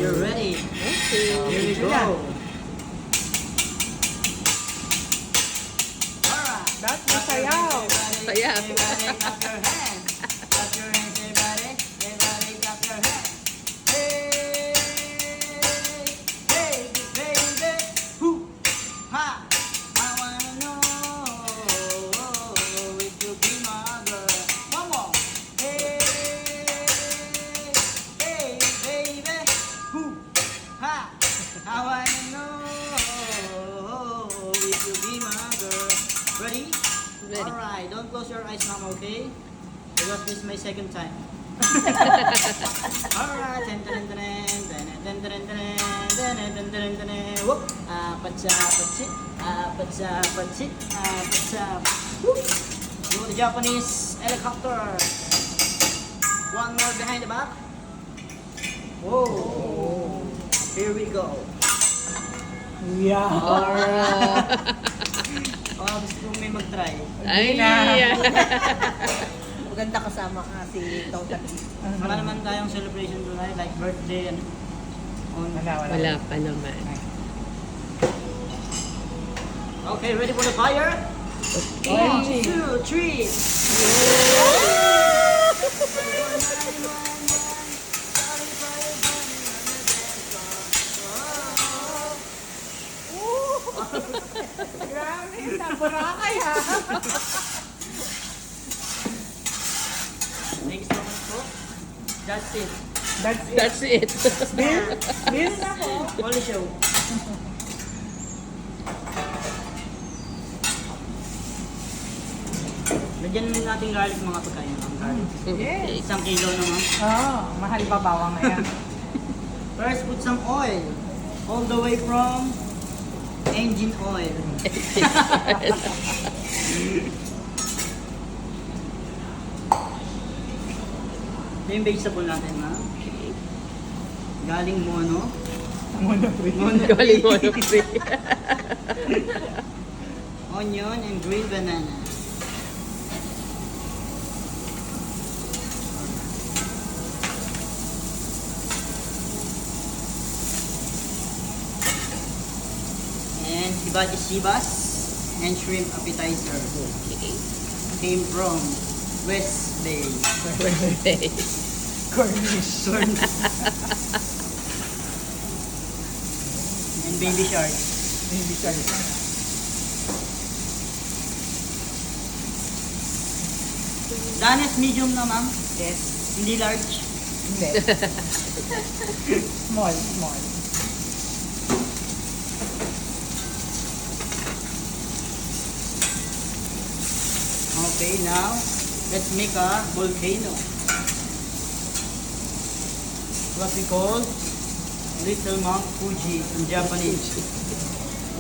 you're ready. Okay. Here we go. Yeah. Alright. That's masayaw. Sayaw. Everybody clap your hands. Clap your hands, everybody. Everybody clap your hands. Hey, hey, baby. Hoo, ha. I wanna know if you be my girl. One more. Hey, hey, baby. Hoo, ha. I wanna know if you be my girl. Ready? Ready. Alright, don't close your eyes, ma'am, okay? Because this is my second time. Alright, whoop. Apat-sa-pat-sit. Whoop. Do the Japanese helicopter. One more behind the back. Whoa. Here we go. Yeah. Alright. Gusto mo may mag-try. Ay, Maganda kasama ka si Total. Wala naman tayong celebration tonight, like birthday and on. wala pa naman. Okay, ready for the fire? Okay. 1, 2, 3. Grabe, naburakay ha. Thanks so much po. That's it. That's it. That's it. Bill na po. Only show. Lagyan natin garlic mga pagkain. Ang garlic. Yes. 1 kilo naman. Oh, mahal ba bawang na yan? First, put some oil. All the way from engine oil. Ito yung vegetable natin, ha? Galing mono. Muna free. Galing mo ng free. Onion and green banana. And sibas and shrimp appetizer. Okay. Came from West Bay. Cornish. And baby shark. Hindi ka Danes medium na, ma'am. Yes. Hindi large. Hindi. Small, small. Okay, now let's make a volcano. What we call Little Mount Fuji in Japanese.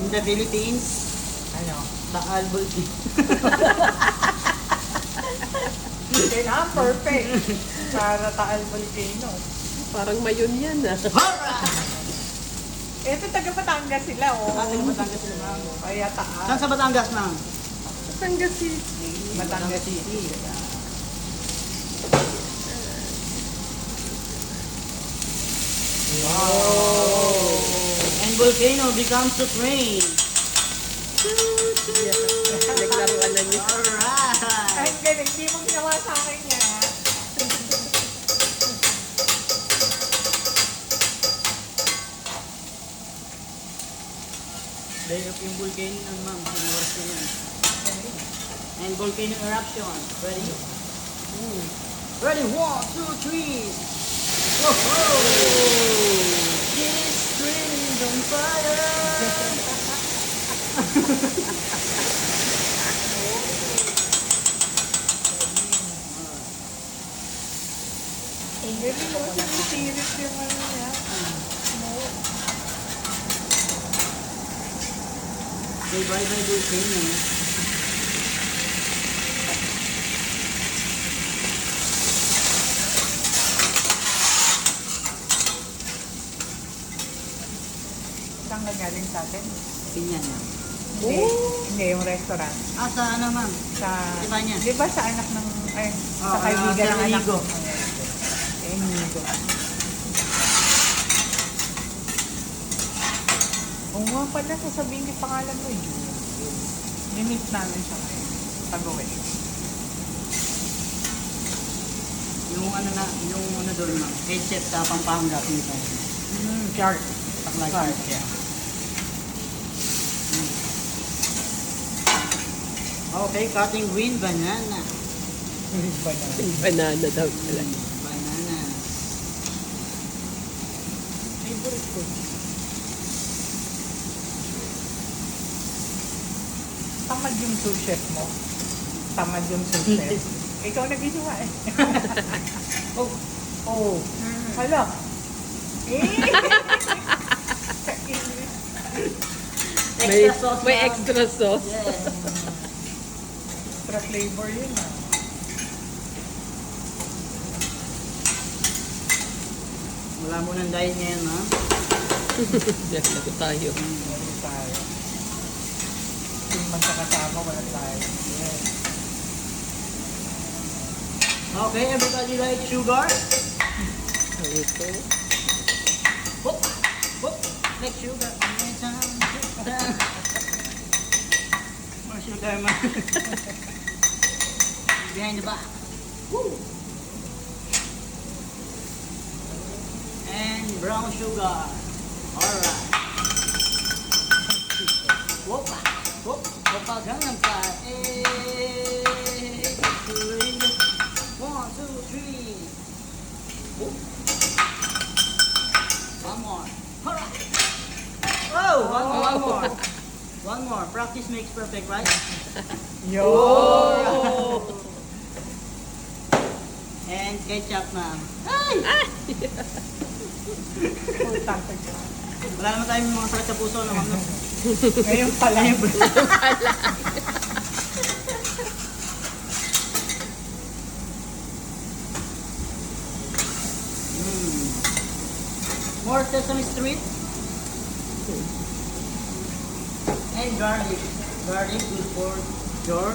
In the Philippines, Ano? Taal Volcano. Okay na, perfect. Para Taal Volcano. Parang mayon yan ah. Ito taga Batangas sila, oh. Ating Batangas sila, ma'am. Kaya Taal. Saan sa Batangas, ma'am? Batangas City. Batangas City. And volcano becomes a train. Naglaruan na niya. Alright! Ay, galing. Hindi mo ginawa sa akin yan, ha? Dahil yung volcano nun, ma'am. Sinuwas ko yan. And volcano eruption. Ready? Ready? 1, 2, 3. Whoa! This train is on fire! Hindi mo sinisirit yung ano niya. Say bye-bye volcano. Saan ka galing sa atin? Pinyan na. Hindi, hindi yung restaurant. Sa ano, ma'am? Sa, Di ba niya? Di ba sa anak ng, ay, sa Oo, kaibigan sa ng anak Inigo. mo? Inigo. Nga pala, sasabihin yung pangalan mo yun. Limit namin siya ngayon. Pag-uwi. Yung ano doon ma'am, headset sa Pampanga pinito. Shark. Taklay Shark, siya. yeah. Okay, cutting green banana. Ba na? Banana daw pala. Banana. Favorite ko. Tamad yung sous chef mo. Tamad yung sous chef. Ikaw nag-isiwa eh. Oh. Hala. Eh. May, Extra sauce may ma'am. extra sauce. Yes. Extra flavor yun ah. Wala mo ng diet ngayon ma'am. Yes, lagot tayo. Meron tayo. Yung man sa kasama, wala tayo. Yes. Okay, everybody like sugar? Ito. Whoop, whoop, like sugar. More sugar man. Behind the back. Woo. And brown sugar. Alright. Whoopa, whoop, whoopa, Gangnam Style. Hey, 1, 2, 3. Whoop. One more. Alright. Oh, one more. One more. Practice makes perfect, right? Yo! And ketchup, ma'am. Ay! Putang. Wala naman tayong mga sakit sa puso, no, ma'am? No? Ngayon pala yung More sesame street. And garlic. Garlic good for your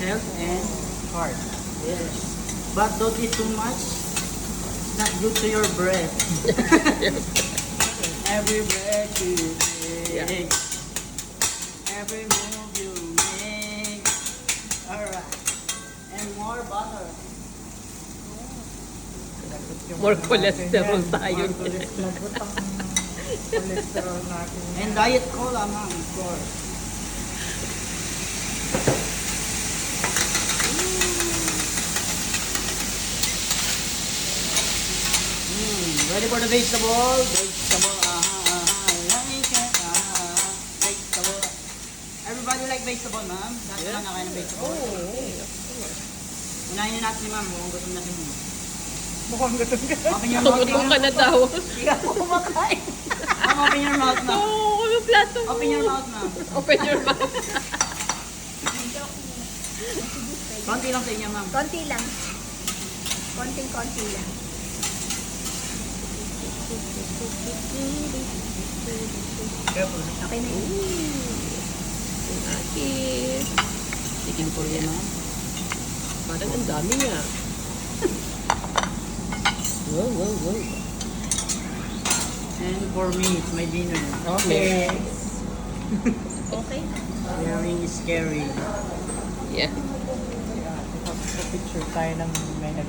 health and heart. Yes. But don't eat too much. It's not good to your breath. Every breath you take. Every move you make. Alright. And more butter. More cholesterol tayo. Lagot ang cholesterol natin. And diet cola, ma'am, of course. Ready for the vegetable? Vegetable, like it, vegetable. Everybody like vegetable, ma'am? Lahat naman na kayo ng vegetable. Unahin niyo natin si ma'am kung gusto natin mo. Mukhang gutom ka. Open your mouth, Gutom ka ma'am. na daw. Hindi ako kumakain. Ma'am, open your mouth, ma'am. Oo, yung plato mo. Open your mouth, ma'am. Open your mouth. Konti lang sa inyo, ma'am. Konti lang. Konting-konti lang. Okay na yun. Yung akin. Chicken for you, ma'am. Parang ang dami niya. Wow, wow, wow. And for me, it's my dinner. Okay. Okay. Very scary. Yeah. Picture tayo ng may nag